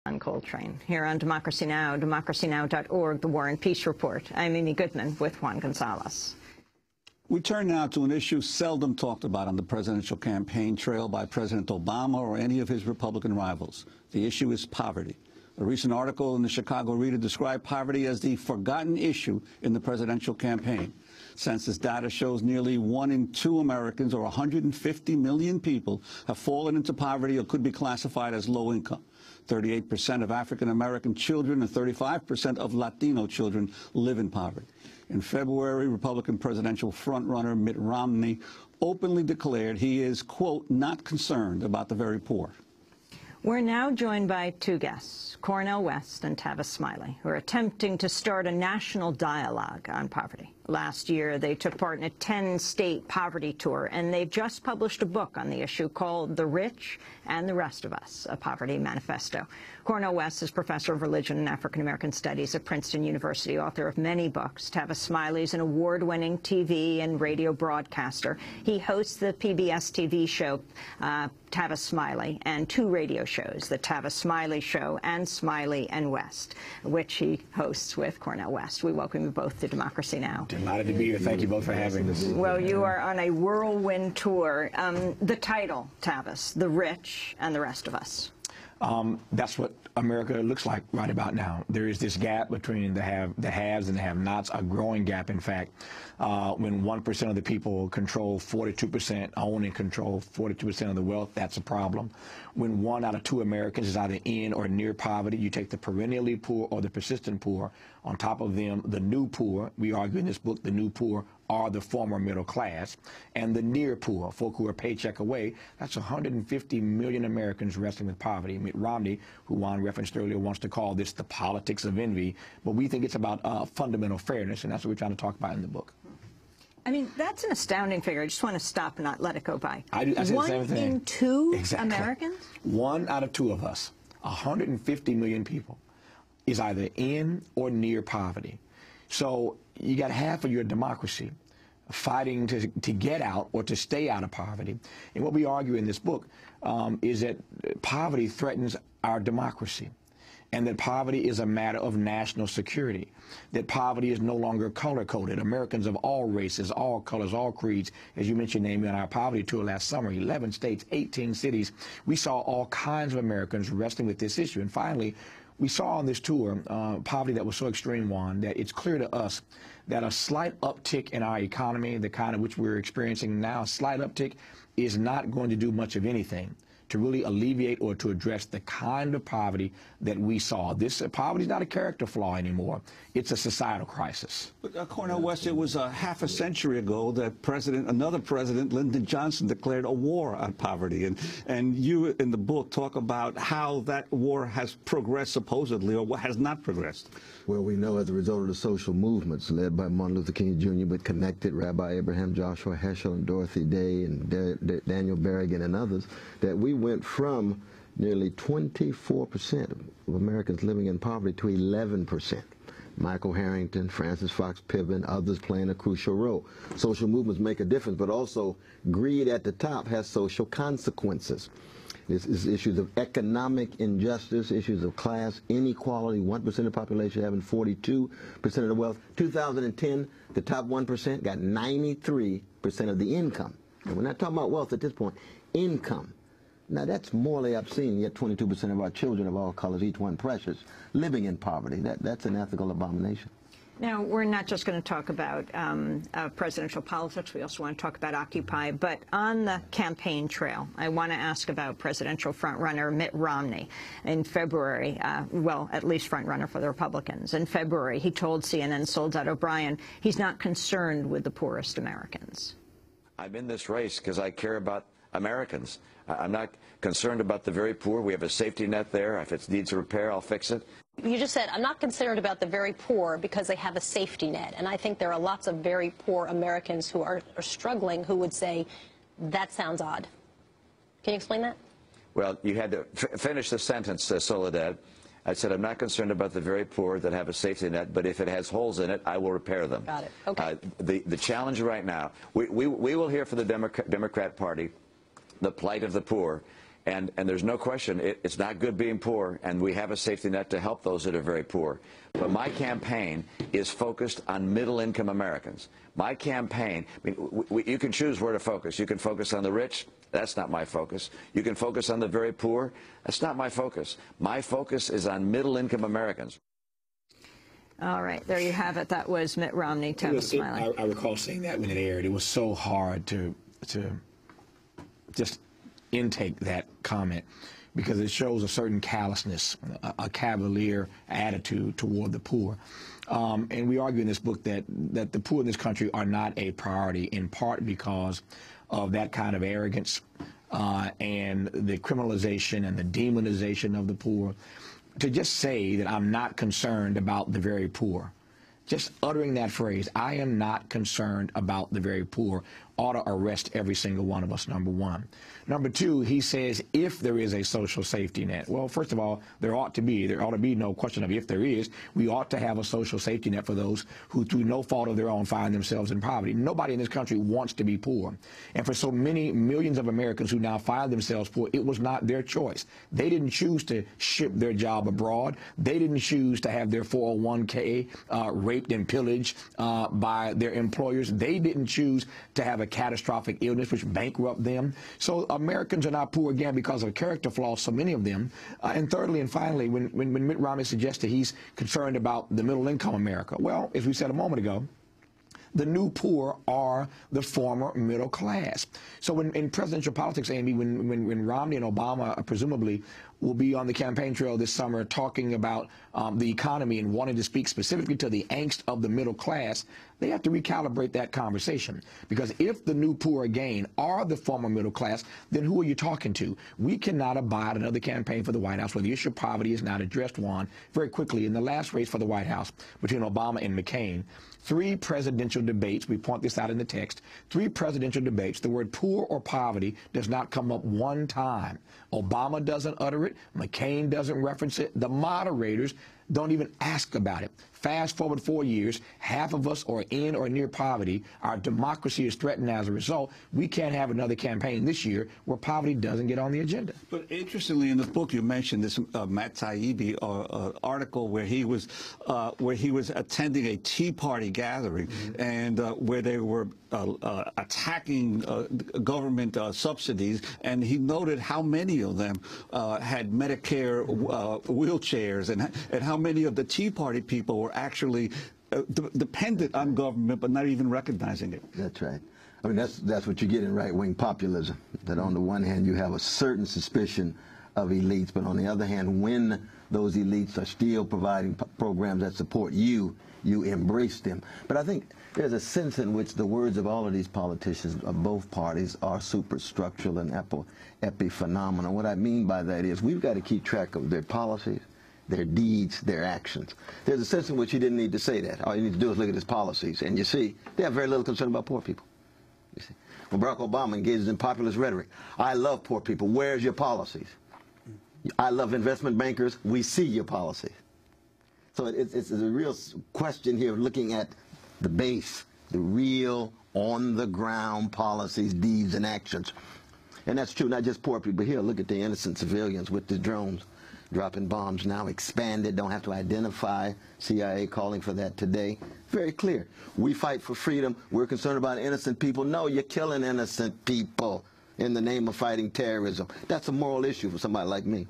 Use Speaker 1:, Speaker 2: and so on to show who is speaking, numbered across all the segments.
Speaker 1: Coltrane here on Democracy Now!, democracynow.org, The War and Peace Report. I'm Amy Goodman with Juan Gonzalez.
Speaker 2: We turn now to an issue seldom talked about on the presidential campaign trail by President Obama or any of his Republican rivals. The issue is poverty. A recent article in the Chicago Reader described poverty as the forgotten issue in the presidential campaign. Census data shows nearly 1 in 2 Americans, or 150 million people, have fallen into poverty or could be classified as low income. 38% of African-American children and 35% of Latino children live in poverty. In February, Republican presidential frontrunner Mitt Romney openly declared he is, quote, not concerned about the very poor.
Speaker 1: We're now joined by 2 guests, Cornel West and Tavis Smiley, who are attempting to start a national dialogue on poverty. Last year, they took part in a 10-state poverty tour, and they've just published a book on the issue called The Rich and the Rest of Us, a Poverty Manifesto. Cornel West is professor of religion and African-American studies at Princeton University, author of many books. Tavis Smiley is an award-winning TV and radio broadcaster. He hosts the PBS TV show, Tavis Smiley, and 2 radio shows, The Tavis Smiley Show and Smiley and West, which he hosts with Cornel West. We welcome you both to Democracy Now!
Speaker 3: Delighted to be here. Thank you both for having us.
Speaker 1: Well, you are on a whirlwind tour. The title, Tavis, The Rich and the Rest of Us.
Speaker 3: That's what America looks like right about now. There is this gap between the haves and the have-nots, a growing gap, in fact. When 1% of the people control 42%, own and control 42% of the wealth, that's a problem. When 1 out of 2 Americans is either in or near poverty, you take the perennially poor or the persistent poor. On top of them, the new poor. We argue in this book, the new poor are the former middle class, and the near poor, folk who are paycheck away. That's 150 million Americans wrestling with poverty. Mitt Romney, who Juan referenced earlier, wants to call this the politics of envy, but we think it's about fundamental fairness, and that's what we're trying to talk about in the book.
Speaker 1: I mean, that's an astounding figure. I just want to stop and not let it go by.
Speaker 3: I say the same thing.
Speaker 1: 1 in 2
Speaker 3: exactly.
Speaker 1: Americans?
Speaker 3: 1 out of 2 of us, 150 million people, is either in or near poverty. So you got half of your democracy fighting to get out or to stay out of poverty. And what we argue in this book is that poverty threatens our democracy, and that poverty is a matter of national security, that poverty is no longer color-coded. Americans of all races, all colors, all creeds, as you mentioned, Amy, on our poverty tour last summer, 11 states, 18 cities, we saw all kinds of Americans wrestling with this issue. And finally, we saw on this tour poverty that was so extreme, Juan, that it's clear to us that a slight uptick in our economy, the kind of which we're experiencing now, a slight uptick, is not going to do much of anything to really alleviate or to address the kind of poverty that we saw. This poverty is not a character flaw anymore. It's a societal crisis.
Speaker 2: But Cornel West, it was half a century ago that another president, Lyndon Johnson, declared a war on poverty. And you, in the book, talk about how that war has progressed supposedly, or what has not progressed.
Speaker 4: Well, we know as a result of the social movements led by Martin Luther King Jr., but connected Rabbi Abraham Joshua Heschel and Dorothy Day and Daniel Berrigan and others, that we went from nearly 24% of Americans living in poverty to 11%. Michael Harrington, Francis Fox Piven, others playing a crucial role. Social movements make a difference, but also greed at the top has social consequences. This is issues of economic injustice, issues of class inequality, 1% of the population having 42% of the wealth. 2010, the top 1% got 93% of the income. And we're not talking about wealth at this point, income. Now that's morally obscene, yet 22% of our children of all colors, each one precious, living in poverty. That's an ethical abomination.
Speaker 1: Now, we're not just going to talk about presidential politics. We also want to talk about Occupy. But on the campaign trail, I want to ask about presidential frontrunner Mitt Romney. In February, well, at least frontrunner for the Republicans. In February, he told CNN's Soledad O'Brien he's not concerned with the poorest Americans.
Speaker 5: I'm in this race because I care about Americans. I'm not concerned about the very poor. We have a safety net there. If it needs a repair, I'll fix it.
Speaker 6: You just said, I'm not concerned about the very poor because they have a safety net. And I think there are lots of very poor Americans who are struggling who would say, that sounds odd. Can you explain that?
Speaker 5: Well, you had to finish the sentence, Soledad. I said, I'm not concerned about the very poor that have a safety net, but if it has holes in it, I will repair them.
Speaker 6: Got it. Okay.
Speaker 5: The challenge right now, we will hear from the Democrat Party the plight of the poor, And there's no question, it's not good being poor, and we have a safety net to help those that are very poor. But my campaign is focused on middle-income Americans. My campaign, I mean, you can choose where to focus. You can focus on the rich. That's not my focus. You can focus on the very poor. That's not my focus. My focus is on middle-income Americans.
Speaker 1: All right, there you have it. That was Mitt Romney. Smiley.
Speaker 3: I recall saying that when it aired. It was so hard to just intake that comment, because it shows a certain callousness, a cavalier attitude toward the poor. And we argue in this book that the poor in this country are not a priority, in part because of that kind of arrogance and the criminalization and the demonization of the poor. To just say that I'm not concerned about the very poor, just uttering that phrase, I am not concerned about the very poor, ought to arrest every single one of us, number one. Number two, he says if there is a social safety net. Well, first of all, there ought to be no question of if there is. We ought to have a social safety net for those who, through no fault of their own, find themselves in poverty. Nobody in this country wants to be poor. And for so many millions of Americans who now find themselves poor, it was not their choice. They didn't choose to ship their job abroad. They didn't choose to have their 401k raped and pillaged by their employers. They didn't choose to have a catastrophic illness which bankrupt them. So Americans are not poor again because of character flaws, so many of them. And thirdly and finally, when Mitt Romney suggested he's concerned about the middle income America, well, as we said a moment ago, the new poor are the former middle class. So in presidential politics, Amy, when Romney and Obama presumably will be on the campaign trail this summer talking about the economy and wanting to speak specifically to the angst of the middle class, they have to recalibrate that conversation. Because if the new poor again are the former middle class, then who are you talking to? We cannot abide another campaign for the White House where the issue of poverty is not addressed. Juan, very quickly, in the last race for the White House between Obama and McCain, 3 presidential debates, we point this out in the text, 3 presidential debates, the word poor or poverty does not come up one time. Obama doesn't utter it. McCain doesn't reference it. The moderators don't even ask about it. Fast forward 4 years, half of us are in or near poverty. Our democracy is threatened as a result. We can't have another campaign this year where poverty doesn't get on the agenda.
Speaker 2: But interestingly, in the book, you mentioned this Matt Taibbi article where he was attending a Tea Party gathering, and where they were attacking government subsidies, and he noted how many of them had Medicare wheelchairs, and how many of the Tea Party people were actually dependent on government but not even recognizing it.
Speaker 4: That's right. I mean, that's what you get in right-wing populism, that on the one hand you have a certain suspicion of elites, but on the other hand, when those elites are still providing programs that support you, you embrace them. But I think there's a sense in which the words of all of these politicians of both parties are superstructural and epiphenomenal. What I mean by that is we've got to keep track of their policies, their deeds, their actions. There's a sense in which you didn't need to say that. All you need to do is look at his policies, and you see they have very little concern about poor people. You see, when Barack Obama engages in populist rhetoric, I love poor people, where's your policies? I love investment bankers, we see your policies. So it's a real question here of looking at the base, the real on-the-ground policies, deeds, and actions. And that's true, not just poor people. Here, look at the innocent civilians with the drones dropping bombs now, expanded, don't have to identify, CIA calling for that today. Very clear. We fight for freedom. We're concerned about innocent people. No, you're killing innocent people in the name of fighting terrorism. That's a moral issue for somebody like me.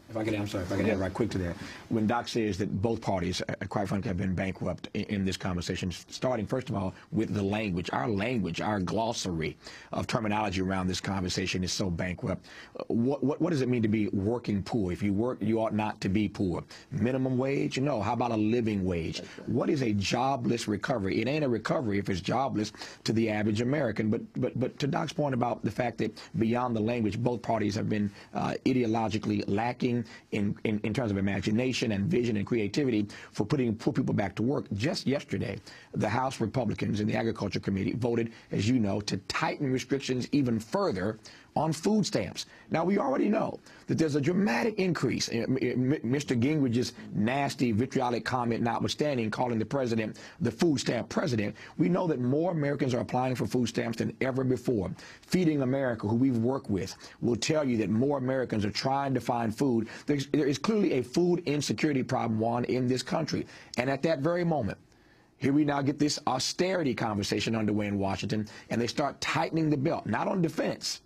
Speaker 3: If I could add right quick to that. When Doc says that both parties, quite frankly, have been bankrupt in this conversation, starting, first of all, with the language, our glossary of terminology around this conversation is so bankrupt. What does it mean to be working poor? If you work, you ought not to be poor. Minimum wage? No. How about a living wage? What is a jobless recovery? It ain't a recovery if it's jobless to the average American. But to Doc's point about the fact that beyond the language, both parties have been ideologically lacking in terms of imagination and vision and creativity for putting poor people back to work. Just yesterday, the House Republicans in the Agriculture Committee voted, as you know, to tighten restrictions even further on food stamps. Now, we already know that there's a dramatic increase. Mr. Gingrich's nasty, vitriolic comment notwithstanding, calling the president the food stamp president, we know that more Americans are applying for food stamps than ever before. Feeding America, who we've worked with, will tell you that more Americans are trying to find food. There is clearly a food insecurity problem, Juan, in this country. And at that very moment, here we now get this austerity conversation underway in Washington, and they start tightening the belt, not on defense,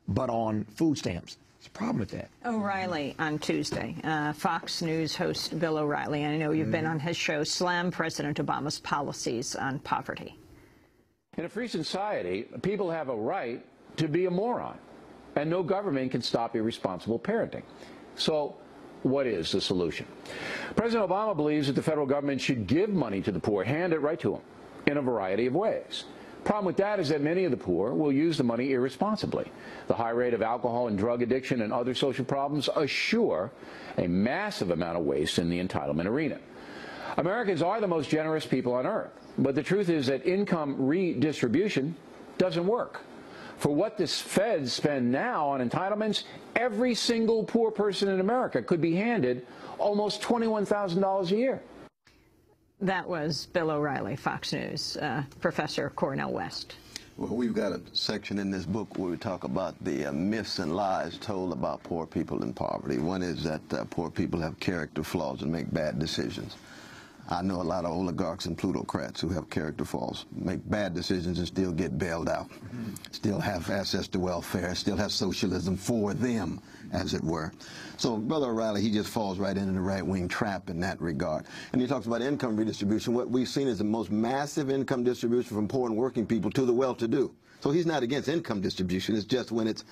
Speaker 3: but on food stamps. There's a problem with that.
Speaker 1: O'Reilly on Tuesday, Fox News host Bill O'Reilly, I know you've been on his show, slammed President Obama's policies on poverty.
Speaker 7: In a free society, people have a right to be a moron, and no government can stop irresponsible parenting. So what is the solution? President Obama believes that the federal government should give money to the poor, hand it right to them, in a variety of ways. Problem with that is that many of the poor will use the money irresponsibly. The high rate of alcohol and drug addiction and other social problems assure a massive amount of waste in the entitlement arena. Americans are the most generous people on earth, but the truth is that income redistribution doesn't work. For what the feds spend now on entitlements, every single poor person in America could be handed almost $21,000 a year.
Speaker 1: That was Bill O'Reilly, Fox News, Professor Cornel West.
Speaker 4: Well, we've got a section in this book where we talk about the myths and lies told about poor people in poverty. One is that poor people have character flaws and make bad decisions. I know a lot of oligarchs and plutocrats who have character flaws, make bad decisions and still get bailed out, still have access to welfare, still have socialism for them, as it were. So Brother O'Reilly, he just falls right into the right-wing trap in that regard. And he talks about income redistribution. What we've seen is the most massive income distribution from poor and working people to the well-to-do. So he's not against income distribution. It's just when it's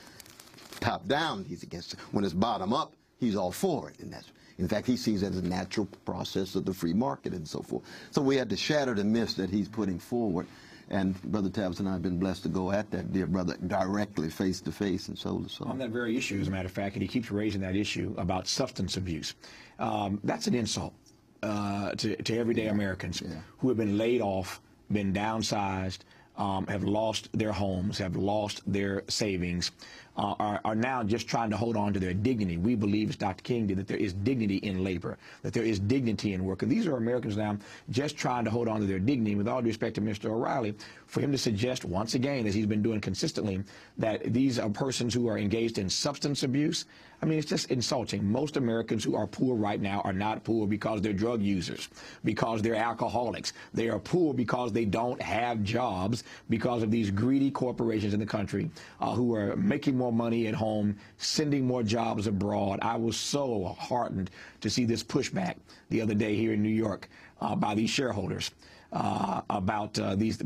Speaker 4: top-down, he's against it. When it's bottom-up, he's all for it. And that's, in fact, he sees it as a natural process of the free market and so forth. So we had to shatter the myths that he's putting forward. And Brother Tavis and I have been blessed to go at that, dear brother, directly, face-to-face and soul to soul.
Speaker 3: On that very issue, as a matter of fact, and he keeps raising that issue about substance abuse. That's an insult to everyday Americans who have been laid off, been downsized, have lost their homes, have lost their savings, are now just trying to hold on to their dignity. We believe, as Dr. King did, that there is dignity in labor, that there is dignity in work. And these are Americans now just trying to hold on to their dignity. With all due respect to Mr. O'Reilly, for him to suggest once again, as he's been doing consistently, that these are persons who are engaged in substance abuse, I mean, it's just insulting. Most Americans who are poor right now are not poor because they're drug users, because they're alcoholics. They are poor because they don't have jobs, because of these greedy corporations in the country who are making more money at home, sending more jobs abroad. I was so heartened to see this pushback the other day here in New York by these shareholders about this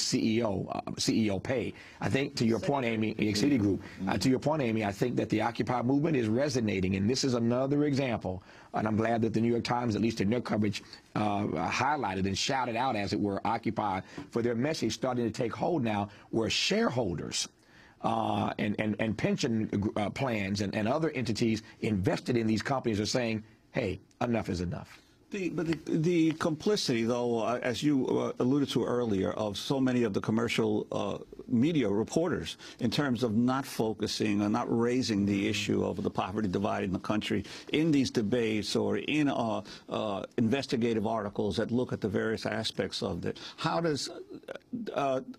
Speaker 3: CEO pay. I think, to your point, Amy, Citigroup, to your point, Amy, I think that the Occupy movement is resonating, and this is another example. And I'm glad that the New York Times, at least in their coverage, highlighted and shouted out, as it were, Occupy for their message starting to take hold now, where shareholders and pension plans and other entities invested in these companies are saying, hey, enough is enough.
Speaker 2: The complicity, though, as you alluded to earlier, of so many of the commercial media reporters in terms of not focusing or not raising the issue of the poverty divide in the country in these debates or in investigative articles that look at the various aspects of it. How does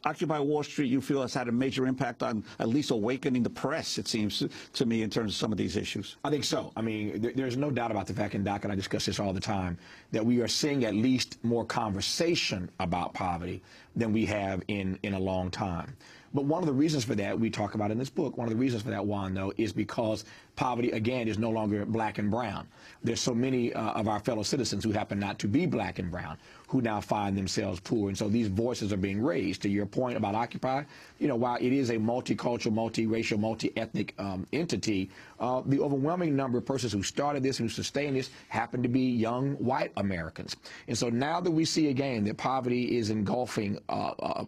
Speaker 2: Occupy Wall Street, you feel, has had a major impact on at least awakening the press, it seems to me, in terms of some of these issues?
Speaker 3: I think so. I mean, there's no doubt about the fact, and Doc and I discuss this all the time, that we are seeing at least more conversation about poverty than we have in a long time. But one of the reasons for that, we talk about in this book, one of the reasons for that, Juan, though, is because poverty, again, is no longer black and brown. There's so many of our fellow citizens who happen not to be black and brown who now find themselves poor. And so these voices are being raised. To your point about Occupy, you know, while it is a multicultural, multiracial, multi-ethnic entity, the overwhelming number of persons who started this and who sustained this happen to be young white Americans. And so now that we see again that poverty is engulfing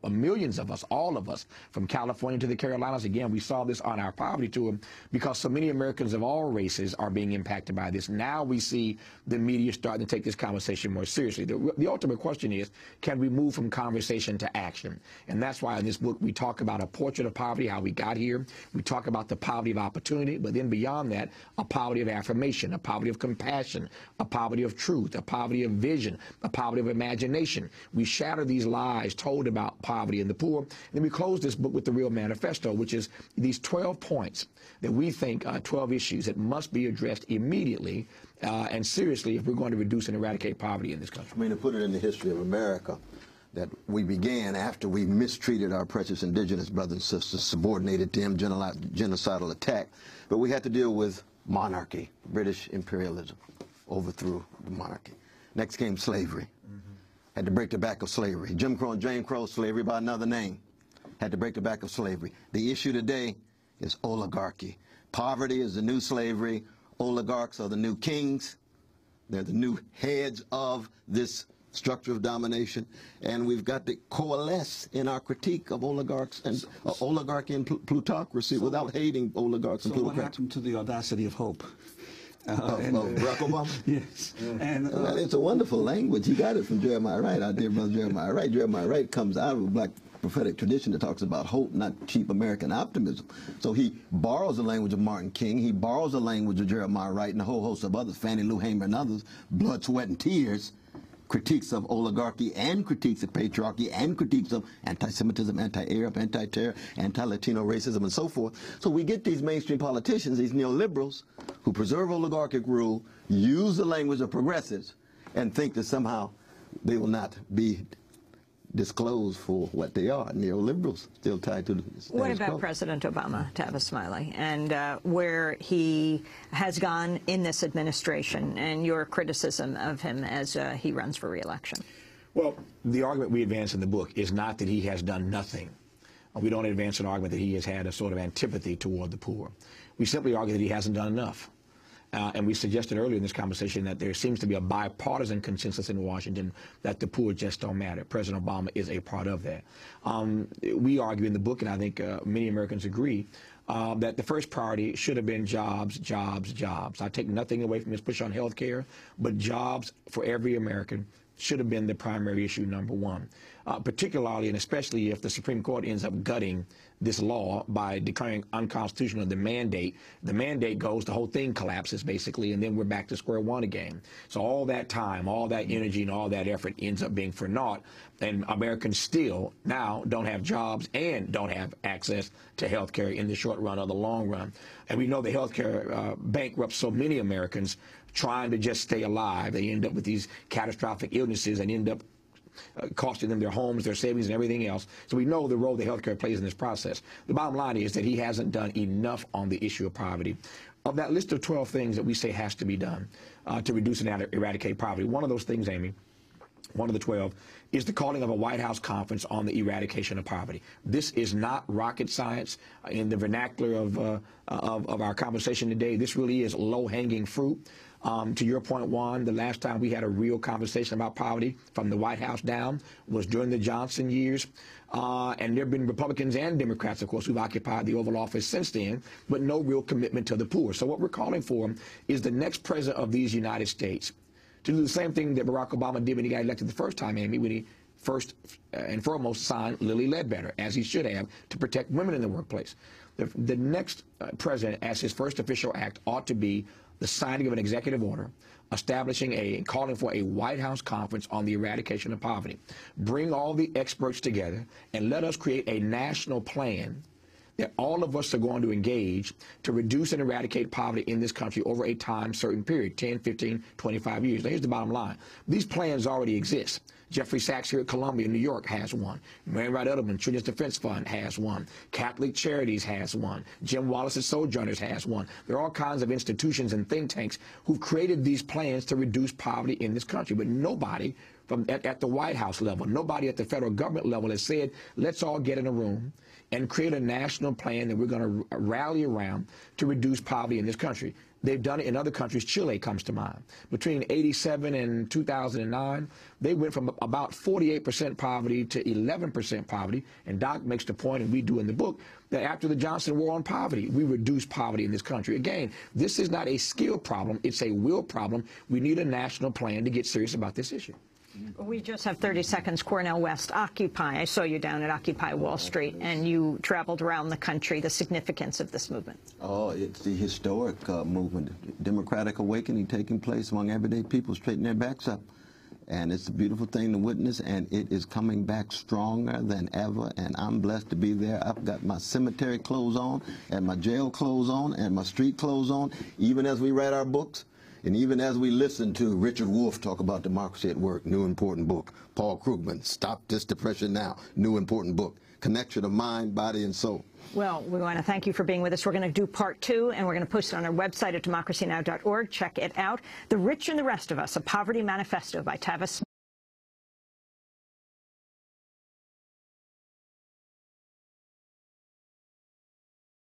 Speaker 3: millions of us, all of us, from from California to the Carolinas. Again, we saw this on our poverty tour because so many Americans of all races are being impacted by this. Now we see the media starting to take this conversation more seriously. The ultimate question is, can we move from conversation to action? And that's why in this book we talk about a portrait of poverty, how we got here. We talk about the poverty of opportunity, but then beyond that, a poverty of affirmation, a poverty of compassion, a poverty of truth, a poverty of vision, a poverty of imagination. We shatter these lies told about poverty and the poor. And then we close this book with the real manifesto, which is these 12 points that we think are 12 issues that must be addressed immediately and seriously if we're going to reduce and eradicate poverty in this country.
Speaker 4: I mean, to put it in the history of America, that we began after we mistreated our precious indigenous brothers and sisters, subordinated them, genocidal attack, but we had to deal with monarchy. British imperialism overthrew the monarchy. Next came slavery. Had to break the back of slavery. Jim Crow and Jane Crow slavery by another name. Had to break the back of slavery. The issue today is oligarchy. Poverty is the new slavery. Oligarchs are the new kings. They're the new heads of this structure of domination, and we've got to coalesce in our critique of oligarchs and oligarchy and plutocracy without hating oligarchs and plutocrats.
Speaker 2: What happened to the audacity of hope?
Speaker 4: Barack Obama?
Speaker 2: Yes. And
Speaker 4: it's a wonderful language. He got it from Jeremiah Wright, our dear brother Jeremiah Wright. Jeremiah Wright comes out of a black prophetic tradition that talks about hope, not cheap American optimism. So he borrows the language of Martin King. He borrows the language of Jeremiah Wright and a whole host of others, Fannie Lou Hamer and others, blood, sweat, and tears, critiques of oligarchy and critiques of patriarchy and critiques of anti-Semitism, anti-Arab, anti-terror, anti-Latino racism, and so forth. So we get these mainstream politicians, these neoliberals, who preserve oligarchic rule, use the language of progressives, and think that somehow they will not be disclosed for what they are, neoliberals, still tied to the status
Speaker 1: What about
Speaker 4: quo.
Speaker 1: President Obama, Tavis Smiley, and where he has gone in this administration and your criticism of him as he runs for re-election?
Speaker 3: Well, the argument we advance in the book is not that he has done nothing. We don't advance an argument that he has had a sort of antipathy toward the poor. We simply argue that he hasn't done enough. And we suggested earlier in this conversation that there seems to be a bipartisan consensus in Washington that the poor just don't matter. President Obama is a part of that. We argue in the book, and I think many Americans agree, that the first priority should have been jobs, jobs, jobs. I take nothing away from his push on health care, but jobs for every American should have been the primary issue number one, particularly and especially if the Supreme Court ends up gutting this law by declaring unconstitutional the mandate. The mandate goes, the whole thing collapses basically, and then we're back to square one again. So all that time, all that energy, and all that effort ends up being for naught, and Americans still now don't have jobs and don't have access to health care in the short run or the long run. And we know the health care bankrupts so many Americans trying to just stay alive. They end up with these catastrophic illnesses and end up costing them their homes, their savings, and everything else. So we know the role the healthcare plays in this process. The bottom line is that he hasn't done enough on the issue of poverty. Of that list of 12 things that we say has to be done to reduce and eradicate poverty, one of those things, Amy, one of the 12, is the calling of a White House conference on the eradication of poverty. This is not rocket science. In the vernacular of our conversation today, this really is low-hanging fruit. To your point, Juan, the last time we had a real conversation about poverty from the White House down was during the Johnson years. And there have been Republicans and Democrats, of course, who've occupied the Oval Office since then, but no real commitment to the poor. So what we're calling for is the next president of these United States to do the same thing that Barack Obama did when he got elected the first time, Amy, when he first and foremost signed Lilly Ledbetter, as he should have, to protect women in the workplace. The next president, as his first official act, ought to be the signing of an executive order establishing calling for a White House conference on the eradication of poverty. Bring all the experts together and let us create a national plan that all of us are going to engage to reduce and eradicate poverty in this country over a time certain period, 10, 15, 25 years. Now, here's the bottom line. These plans already exist. Jeffrey Sachs here at Columbia, New York, has one. Mary Wright Edelman, Children's Defense Fund, has one. Catholic Charities has one. Jim Wallace's Sojourners has one. There are all kinds of institutions and think tanks who've created these plans to reduce poverty in this country, but nobody at the White House level, nobody at the federal government level has said, let's all get in a room and create a national plan that we're going to rally around to reduce poverty in this country. They've done it in other countries. Chile comes to mind. Between 87 and 2009, they went from about 48% poverty to 11% poverty. And Doc makes the point, and we do in the book, that after the Johnson War on Poverty, we reduced poverty in this country. Again, this is not a skill problem. It's a will problem. We need a national plan to get serious about this issue.
Speaker 1: We just have 30 seconds. Cornell West, Occupy. I saw you down at Occupy Wall Street, and you traveled around the country. The significance of this movement.
Speaker 4: Oh, it's the historic movement, democratic awakening taking place among everyday people, straightening their backs up. And it's a beautiful thing to witness, and it is coming back stronger than ever, and I'm blessed to be there. I've got my cemetery clothes on, and my jail clothes on, and my street clothes on, even as we write our books. And even as we listen to Richard Wolff talk about democracy at work, new important book. Paul Krugman, Stop This Depression Now, new important book. Connection of mind, body, and soul.
Speaker 1: Well, we want to thank you for being with us. We're going to do part 2, and we're going to post it on our website at democracynow.org. Check it out. The Rich and the Rest of Us, a Poverty Manifesto by Tavis.